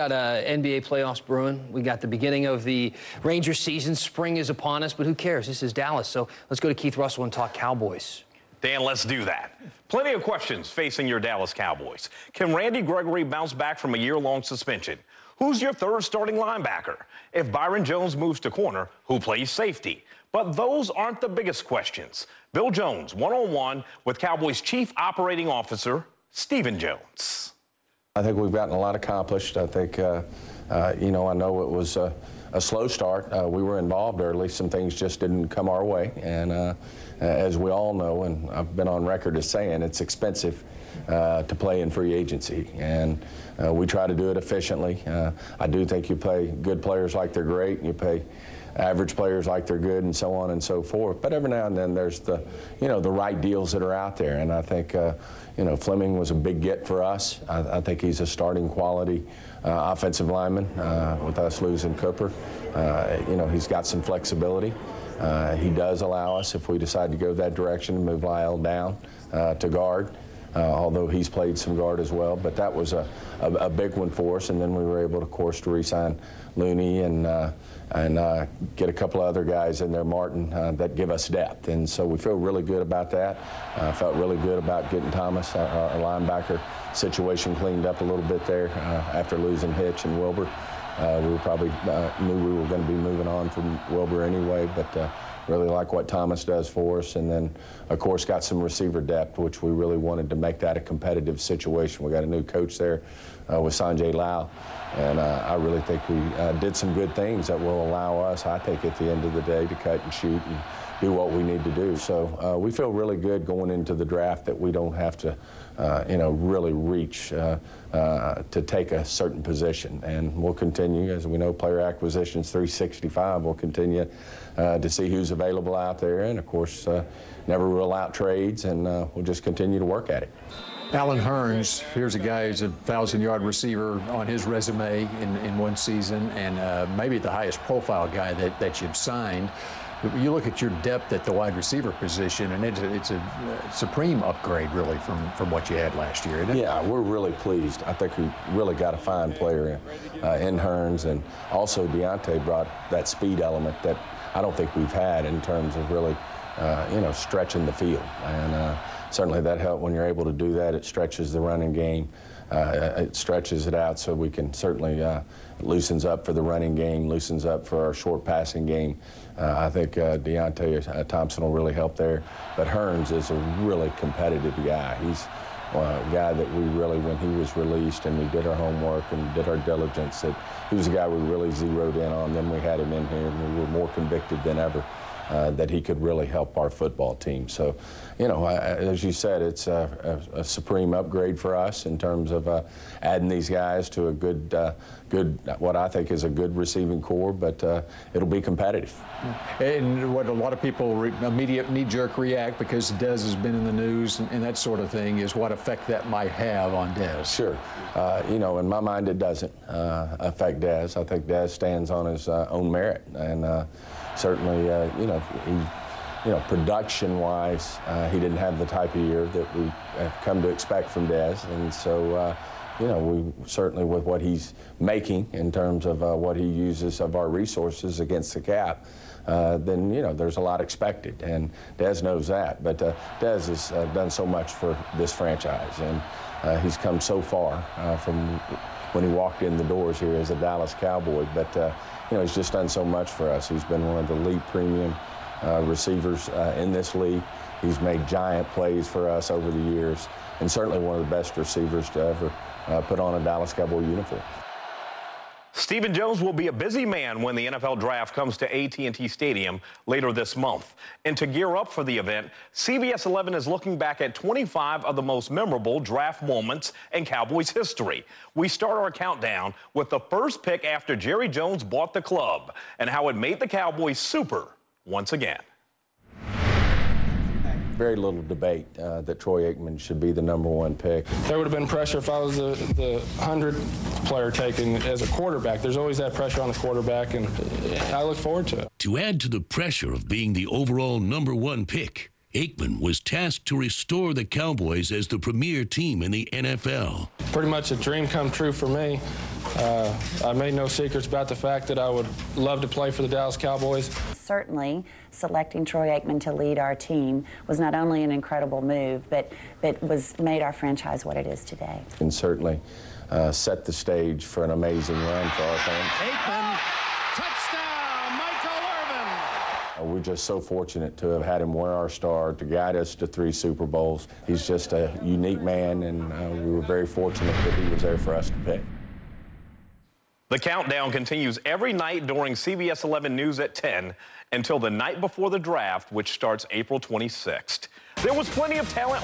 Got NBA playoffs brewing. We got the beginning of the Rangers season. Spring is upon us, but who cares? This is Dallas. So let's go to Keith Russell and talk Cowboys. Dan, let's do that. Plenty of questions facing your Dallas Cowboys. Can Randy Gregory bounce back from a year-long suspension? Who's your third starting linebacker? If Byron Jones moves to corner, who plays safety? But those aren't the biggest questions. Bill Jones, one-on-one with Cowboys Chief Operating Officer Stephen Jones. I think we've gotten a lot accomplished. I think, I know it was a slow start. We were involved early. Some things just didn't come our way. And as we all know, and I've been on record as saying, it's expensive to play in free agency. And we try to do it efficiently. I do think you pay good players like they're great, and you pay average players like they're good, and so on and so forth. But every now and then there's the right deals that are out there. And I think, Fleming was a big get for us. I think he's a starting quality offensive lineman with us losing Cooper. He's got some flexibility. He does allow us, if we decide to go that direction, to move Lyle down to guard. Although he's played some guard as well, but that was a big one for us. And then we were able, of course, to re-sign Looney and get a couple of other guys in there, Martin, that give us depth. And so we feel really good about that. Felt really good about getting Thomas, our linebacker situation, cleaned up a little bit there after losing Hitch and Wilbur. We probably knew we were going to be moving on from Wilbur anyway, but really like what Thomas does for us. And then, of course, got some receiver depth, which we really wanted to make that a competitive situation. We got a new coach there with Sanjay Lal, and I really think we did some good things that will allow us, I think, at the end of the day, to cut and shoot and do what we need to do. So we feel really good going into the draft that we don't have to, really reach to take a certain position. And we'll continue, as we know, player acquisitions 365. We'll continue to see who's available out there, and of course, never rule out trades, and we'll just continue to work at it. Allen Hurns, here's a guy who's a 1,000-yard receiver on his resume in one season, and maybe the highest profile guy that you've signed. You look at your depth at the wide receiver position, and it's a supreme upgrade, really, from what you had last year, isn't it? Yeah, we're really pleased. I think we really got a fine player in Hurns, and also Deontay brought that speed element that I don't think we've had in terms of really, stretching the field. And certainly that helped when you're able to do that. It stretches the running game. It stretches it out so we can certainly loosens up for the running game, loosens up for our short passing game. I think Deontay Thompson will really help there. But Hurns is a really competitive guy. He's a guy that we really, when he was released and we did our homework and did our diligence, that he was a guy we really zeroed in on. Then we had him in here, and we were more convicted than ever that he could really help our football team. So, as you said, it's a supreme upgrade for us in terms of adding these guys to a good, what I think is a good receiving core, but it'll be competitive. And what a lot of people immediate knee-jerk react, because Dez has been in the news and that sort of thing, is what effect that might have on Dez. Sure. In my mind, it doesn't affect Dez. I think Dez stands on his own merit, and certainly, production-wise, he didn't have the type of year that we have come to expect from Dez. And so, we certainly, with what he's making in terms of what he uses of our resources against the cap, then, there's a lot expected. And Dez knows that. But Dez has done so much for this franchise. And he's come so far from when he walked in the doors here as a Dallas Cowboy. But, he's just done so much for us. He's been one of the lead premium receivers in this league. He's made giant plays for us over the years, and certainly one of the best receivers to ever put on a Dallas Cowboy uniform. Stephen Jones will be a busy man when the NFL Draft comes to AT&T Stadium later this month. And to gear up for the event, CBS 11 is looking back at 25 of the most memorable draft moments in Cowboys history. We start our countdown with the first pick after Jerry Jones bought the club and how it made the Cowboys super once again. Very little debate that Troy Aikman should be the #1 pick. There would have been pressure if I was the 100th player taken as a quarterback. There's always that pressure on the quarterback, and I look forward to it. To add to the pressure of being the overall #1 pick, Aikman was tasked to restore the Cowboys as the premier team in the NFL. Pretty much a dream come true for me. I made no secrets about the fact that I would love to play for the Dallas Cowboys. Certainly, selecting Troy Aikman to lead our team was not only an incredible move, but made our franchise what it is today. And certainly set the stage for an amazing run for our fans. Aikman, touchdown, Michael Irvin. We're just so fortunate to have had him wear our star, to guide us to 3 Super Bowls. He's just a unique man, and we were very fortunate that he was there for us to pick. The countdown continues every night during CBS 11 News at 10 until the night before the draft, which starts April 26th. There was plenty of talent